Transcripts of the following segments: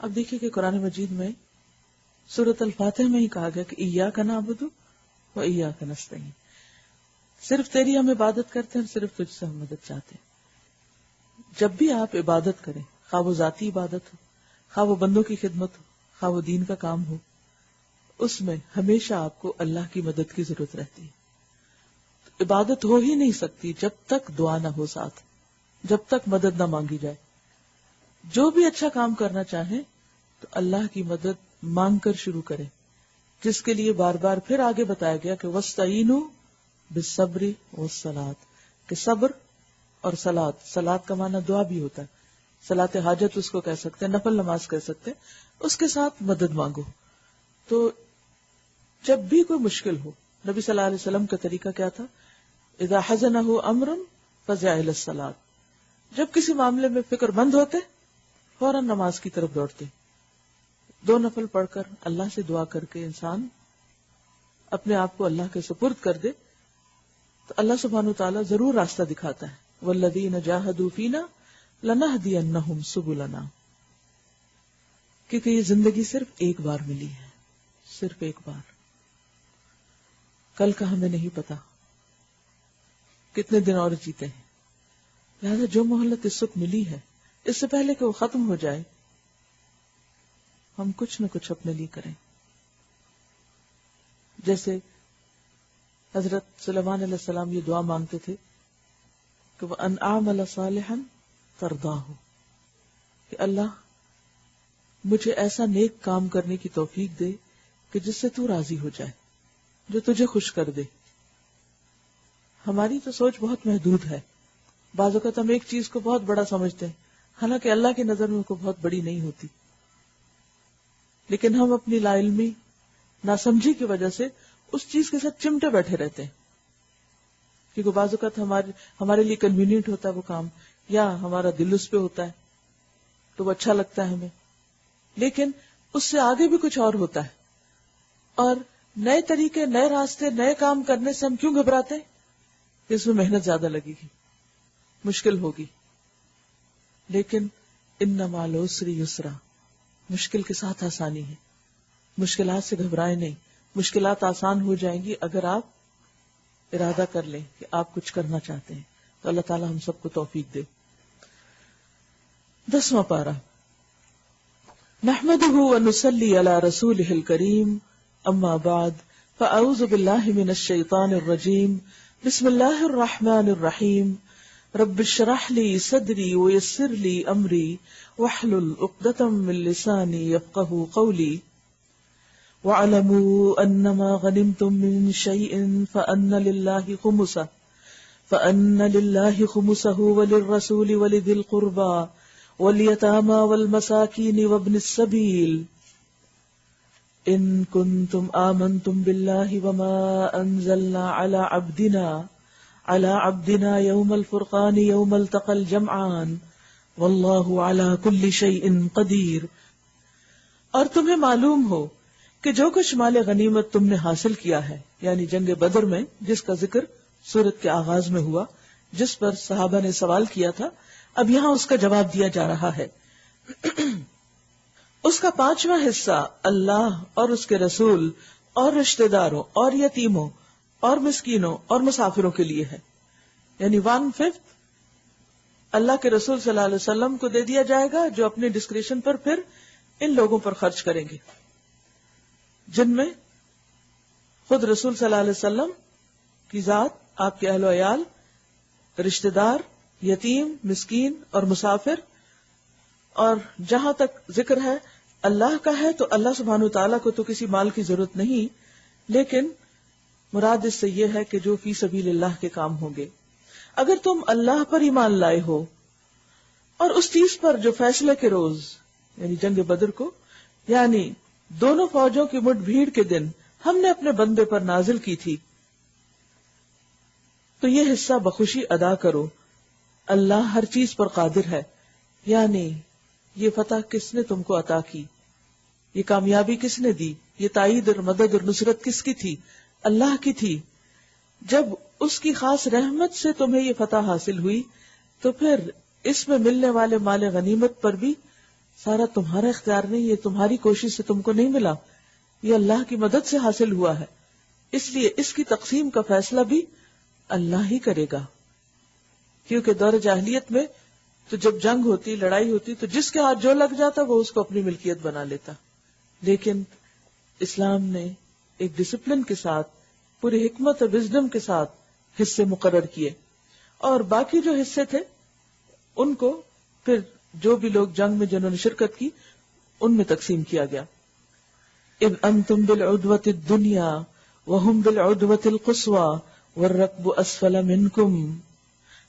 اب دیکھیے کہ قرآن مجید میں سورۃ الفاتح میں ہی کہا گیا کہ ایاک نعبد و ایاک نستعین، صرف تیری ہم عبادت کرتے ہیں، صرف تجھ سے ہم مدد چاہتے ہیں۔ جب بھی آپ عبادت کریں، خواہ وہ ذاتی عبادت ہو، خواہ وہ بندوں کی خدمت ہو، خواہ وہ دین کا کام ہو، اس میں ہمیشہ آپ کو اللہ کی مدد کی ضرورت رہتی ہے۔ عبادت ہو ہی نہیں سکتی جب تک دعا نہ ہو ساتھ، جب تک مدد نہ مانگی جائے۔ جو بھی اچھا کام کرنا چاہیں تو اللہ کی مدد مانگ کر شروع کریں، جس کے لیے بار بار پھر آگے بتایا گیا کہ وَاسْتَعِینُوا بِالصَّبْرِ وَالصَّلَاةِ، کہ صبر اور صلاۃ، صلاۃ کا معنی دعا بھی ہوتا ہے، صلاۃ حاجت اس کو کہہ سکتے ہیں، نفل نماز کہہ سکتے ہیں، اس کے ساتھ مدد مانگو۔ تو جب بھی کوئی مشکل ہو، نبی صلی اللہ علیہ وسلم کا طریقہ کیا تھا؟ اذا حزنہ امر فزع الی الصلاۃ، جب کسی معاملے میں فکر مند ہوتے فوراً نماز کی طرف دوڑتے، 2 نفل پڑھ کر اللہ سے دعا کر کے انسان اپنے آپ کو اللہ کے سپرد کر دے تو اللہ سبحانہ وتعالیٰ ضرور راستہ دکھاتا ہے۔ والذین جاہدوا فینا لنہدینہم سبلنا، کیونکہ یہ زندگی صرف ایک بار ملی ہے، صرف ایک بار، کل کا ہمیں نہیں پتا کتنے دن اور جیتے ہیں، لہذا جو مہلت اس وقت ملی ہے اس سے پہلے کہ وہ ختم ہو جائے ہم کچھ نہ کچھ اپنے لیے کریں۔ جیسے حضرت سلیمان علیہ السلام یہ دعا مانگتے تھے کہ وَأَنْ أَعْمَلَ صَالِحًا تَرْضَاهُ، کہ اللہ مجھے ایسا نیک کام کرنے کی توفیق دے کہ جس سے تو راضی ہو جائے، جو تجھے خوش کر دے۔ ہماری تو سوچ بہت محدود ہے، بعض اوقات ہم ایک چیز کو بہت بڑا سمجھتے ہیں، حالانکہ اللہ کی نظر میں کوئی بہت بڑی نہیں ہوتی، لیکن ہم اپنی لا علمی، ناسمجھی کی وجہ سے اس چیز کے ساتھ چمٹے بیٹھے رہتے ہیں، کیونکہ بعض اوقات ہمارے لیے کنوینئنٹ ہوتا ہے وہ کام، یا ہمارا دل اس پہ ہوتا ہے تو وہ اچھا لگتا ہے ہمیں، لیکن اس سے آگے بھی کچھ اور ہوتا ہے، اور نئے طریقے، نئے راستے، نئے کام کرنے سے ہم کیوں گھبراتے ہیں؟ کہ اس میں محنت زیادہ لگے گی، مشکل ہوگی، لیکن ان مع العسر یسرا، مشکل کے ساتھ آسانی ہے، مشکلات سے گھبرائے نہیں، مشکلات آسان ہو جائیں گی اگر آپ ارادہ کر لیں کہ آپ کچھ کرنا چاہتے ہیں، تو اللہ تعالی ہم سب کو توفیق دے۔ 10واں پارہ، نحمدہ ونصلی علی رسولہ الکریم، اما بعد فاعوذ باللہ من الشیطان الرجیم، بسم اللہ الرحمن الرحیم، رب اشرح لی صدری ویسر لی امری واحلل عقدۃ من لسانی یفقہوا قولی، وَاعْلَمُوا أَنَّمَا غَنِمْتُم مِّن شَيْءٍ فَأَنَّ لِلَّهِ خُمُسَهُ وَلِلرَّسُولِ وَلِذِي الْقُرْبَى وَالْيَتَامَى وَالْمَسَاكِينِ وَابْنِ السَّبِيلِ إِن كُنتُمْ آمَنتُم بِاللَّهِ وَمَا أَنزَلْنَا عَلَى عَبْدِنَا يَوْمَ الْفُرْقَانِ يَوْمَ الْتَقَى الْجَمْعَانِ وَاللَّهُ عَلَى كُلِّ شَيْءٍ قَدِيرٌ، اور تمہیں معلوم ہو کہ جو کچھ مال غنیمت تم نے حاصل کیا ہے، یعنی جنگ بدر میں جس کا ذکر سورت کے آغاز میں ہوا، جس پر صحابہ نے سوال کیا تھا، اب یہاں اس کا جواب دیا جا رہا ہے۔ اس کا 5واں حصہ اللہ اور اس کے رسول اور رشتہ داروں اور یتیموں اور مسکینوں اور مسافروں کے لیے ہے، یعنی 1/5 اللہ کے رسول صلی اللہ علیہ وسلم کو دے دیا جائے گا، جو اپنے ڈسکریشن پر پھر ان لوگوں پر خرچ کریں گے، جن میں خود رسول صلی اللہ علیہ وسلم کی ذات، آپ کے اہل و عیال، رشتہ دار، یتیم، مسکین اور مسافر، اور جہاں تک ذکر ہے اللہ کا ہے تو اللہ سبحانہ وتعالیٰ کو تو کسی مال کی ضرورت نہیں، لیکن مراد اس سے یہ ہے کہ جو فی سبیل اللہ کے کام ہوں گے۔ اگر تم اللہ پر ایمان لائے ہو اور اس چیز پر جو فیصلے کے روز یعنی جنگ بدر کو، یعنی دونوں فوجوں کی مٹ بھیڑ کے دن ہم نے اپنے بندے پر نازل کی تھی، تو یہ حصہ بخوشی ادا کرو، اللہ ہر چیز پر قادر ہے، یعنی یہ فتح کس نے تم کو عطا کی، یہ کامیابی کس نے دی، یہ تائید اور مدد اور نصرت کس کی تھی؟ اللہ کی تھی۔ جب اس کی خاص رحمت سے تمہیں یہ فتح حاصل ہوئی تو پھر اس میں ملنے والے مال غنیمت پر بھی سارا تمہارا اختیار نہیں، یہ تمہاری کوشش سے تم کو نہیں ملا، یہ اللہ کی مدد سے حاصل ہوا ہے، اس لیے اس کی تقسیم کا فیصلہ بھی اللہ ہی کرے گا. کیونکہ دور جاہلیت میں تو جب جنگ ہوتی، لڑائی ہوتی، تو جس کے ہاتھ جو لگ جاتا وہ اس کو اپنی ملکیت بنا لیتا. لیکن اسلام نے ایک ڈسپلن کے ساتھ، پوری حکمت اور وزڈم کے ساتھ حصے مقرر کیے، اور باقی جو حصے تھے ان کو پھر جو بھی لوگ جنگ میں جنہوں نے شرکت کی ان میں تقسیم کیا گیا. اذ انتم بالعدوۃ الدنیا وهم بالعدوۃ القصوى والركب اسفل منکم.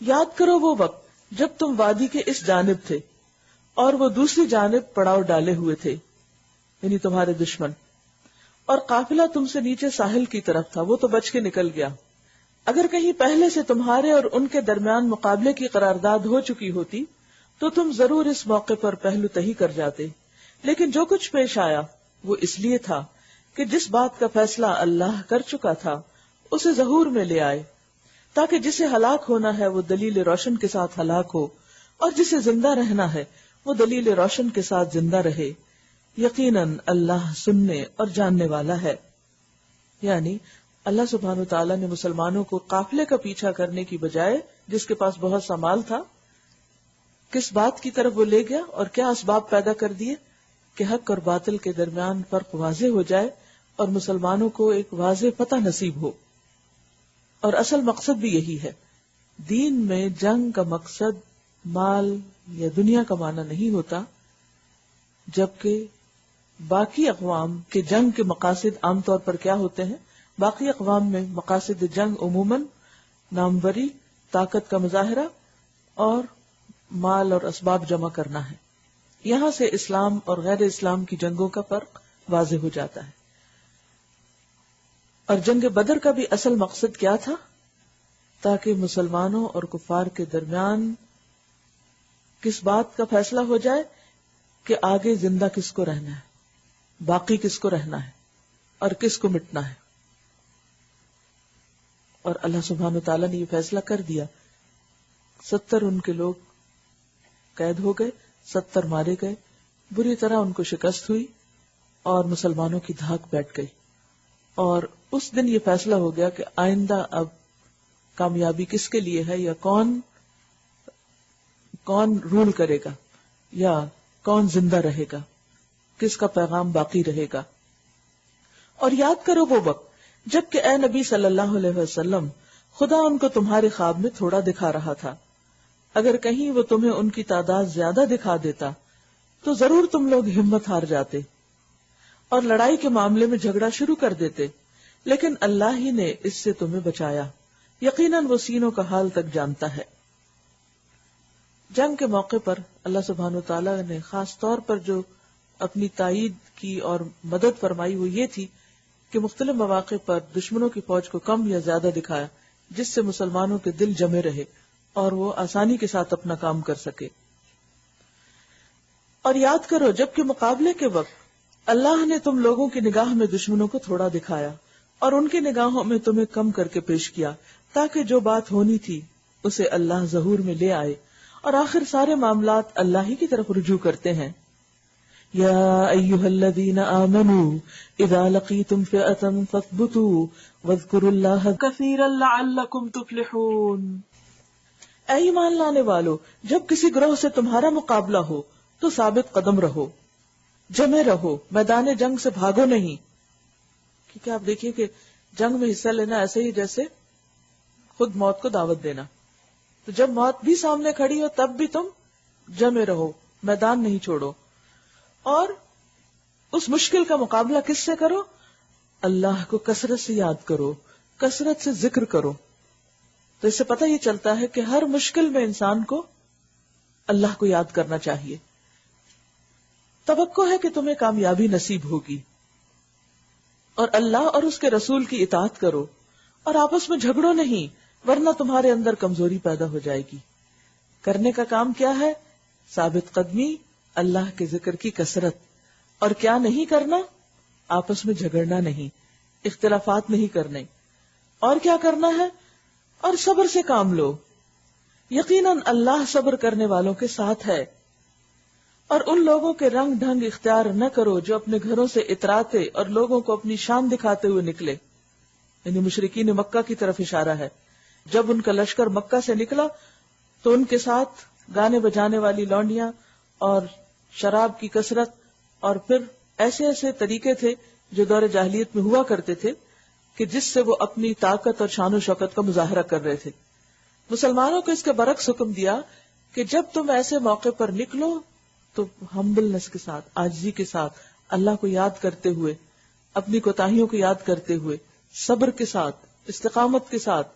یاد کرو وہ وقت جب تم وادی کے اس جانب تھے اور وہ دوسری جانب پڑاؤ ڈالے ہوئے تھے، یعنی تمہارے دشمن، اور قافلہ تم سے نیچے ساحل کی طرف تھا، وہ تو بچ کے نکل گیا. اگر کہیں پہلے سے تمہارے اور ان کے درمیان مقابلے کی قرارداد ہو چکی ہوتی تو تم ضرور اس موقع پر پہلو تہی کر جاتے، لیکن جو کچھ پیش آیا وہ اس لیے تھا کہ جس بات کا فیصلہ اللہ کر چکا تھا اسے ظہور میں لے آئے، تاکہ جسے ہلاک ہونا ہے وہ دلیل روشن کے ساتھ ہلاک ہو، اور جسے زندہ رہنا ہے وہ دلیل روشن کے ساتھ زندہ رہے. یقیناً اللہ سننے اور جاننے والا ہے. یعنی اللہ سبحانہ وتعالیٰ نے مسلمانوں کو قافلے کا پیچھا کرنے کی بجائے، جس کے پاس بہت سا مال تھا، کس بات کی طرف وہ لے گیا اور کیا اسباب پیدا کر دیے کہ حق اور باطل کے درمیان فرق واضح ہو جائے اور مسلمانوں کو ایک واضح پتہ نصیب ہو. اور اصل مقصد بھی یہی ہے. دین میں جنگ کا مقصد مال یا دنیا کمانا نہیں ہوتا، جبکہ باقی اقوام کے جنگ کے مقاصد عام طور پر کیا ہوتے ہیں؟ باقی اقوام میں مقاصد جنگ عموماً ناموری، طاقت کا مظاہرہ اور مال اور اسباب جمع کرنا ہے. یہاں سے اسلام اور غیر اسلام کی جنگوں کا فرق واضح ہو جاتا ہے. اور جنگ بدر کا بھی اصل مقصد کیا تھا؟ تاکہ مسلمانوں اور کفار کے درمیان کس بات کا فیصلہ ہو جائے کہ آگے زندہ کس کو رہنا ہے، باقی کس کو رہنا ہے اور کس کو مٹنا ہے. اور اللہ سبحانہ وتعالیٰ نے یہ فیصلہ کر دیا. 70 ان کے لوگ قید ہو گئے، 70 مارے گئے، بری طرح ان کو شکست ہوئی اور مسلمانوں کی دھاک بیٹھ گئی. اور اس دن یہ فیصلہ ہو گیا کہ آئندہ اب کامیابی کس کے لیے ہے، یا کون رول کرے گا، یا کون زندہ رہے گا، کس کا پیغام باقی رہے گا. اور یاد کرو وہ وقت جب کہ اے نبی صلی اللہ علیہ وسلم خدا ان کو تمہارے خواب میں تھوڑا دکھا رہا تھا. اگر کہیں وہ تمہیں ان کی تعداد زیادہ دکھا دیتا تو ضرور تم لوگ ہمت ہار جاتے اور لڑائی کے معاملے میں جھگڑا شروع کر دیتے، لیکن اللہ ہی نے اس سے تمہیں بچایا. یقیناً وہ سینوں کا حال تک جانتا ہے. جنگ کے موقع پر اللہ سبحانہ وتعالیٰ نے خاص طور پر جو اپنی تائید کی اور مدد فرمائی وہ یہ تھی کہ مختلف مواقع پر دشمنوں کی فوج کو کم یا زیادہ دکھایا، جس سے مسلمانوں کے دل جمے رہے اور وہ آسانی کے ساتھ اپنا کام کر سکے. اور یاد کرو جب کہ مقابلے کے وقت اللہ نے تم لوگوں کی نگاہ میں دشمنوں کو تھوڑا دکھایا اور ان کی نگاہوں میں تمہیں کم کر کے پیش کیا، تاکہ جو بات ہونی تھی اسے اللہ ظہور میں لے آئے. اور آخر سارے معاملات اللہ ہی کی طرف رجوع کرتے ہیں. یا ایھا الذین آمنوا اذا لقیتم فئۃ فاثبتوا واذکروا اللہ کثیرا لعلکم تفلحون. اے ایمان لانے والو، جب کسی گروہ سے تمہارا مقابلہ ہو تو ثابت قدم رہو، جمے رہو، میدان جنگ سے بھاگو نہیں. کیونکہ آپ دیکھیے کہ جنگ میں حصہ لینا ایسے ہی جیسے خود موت کو دعوت دینا. تو جب موت بھی سامنے کھڑی ہو تب بھی تم جمے رہو، میدان نہیں چھوڑو. اور اس مشکل کا مقابلہ کس سے کرو؟ اللہ کو کثرت سے یاد کرو، کثرت سے ذکر کرو. تو اس سے پتہ یہ چلتا ہے کہ ہر مشکل میں انسان کو اللہ کو یاد کرنا چاہیے. توقع ہے کہ تمہیں کامیابی نصیب ہوگی. اور اللہ اور اس کے رسول کی اطاعت کرو اور آپس میں جھگڑو نہیں، ورنہ تمہارے اندر کمزوری پیدا ہو جائے گی. کرنے کا کام کیا ہے؟ ثابت قدمی، اللہ کے ذکر کی کثرت. اور کیا نہیں کرنا؟ آپس میں جھگڑنا نہیں، اختلافات نہیں کرنے. اور کیا کرنا ہے؟ اور صبر سے کام لو. یقیناً اللہ صبر کرنے والوں کے ساتھ ہے. اور ان لوگوں کے رنگ ڈھنگ اختیار نہ کرو جو اپنے گھروں سے اتراتے اور لوگوں کو اپنی شان دکھاتے ہوئے نکلے. یعنی مشرکین مکہ کی طرف اشارہ ہے. جب ان کا لشکر مکہ سے نکلا تو ان کے ساتھ گانے بجانے والی لونڈیاں اور شراب کی کثرت اور پھر ایسے ایسے طریقے تھے جو دور جاہلیت میں ہوا کرتے تھے کہ جس سے وہ اپنی طاقت اور شان و شوکت کا مظاہرہ کر رہے تھے. مسلمانوں کو اس کے برعکس حکم دیا کہ جب تم ایسے موقع پر نکلو تو ہمبلنس کے ساتھ، عاجزی کے ساتھ، اللہ کو یاد کرتے ہوئے، اپنی کوتاہیوں کو یاد کرتے ہوئے، صبر کے ساتھ، استقامت کے ساتھ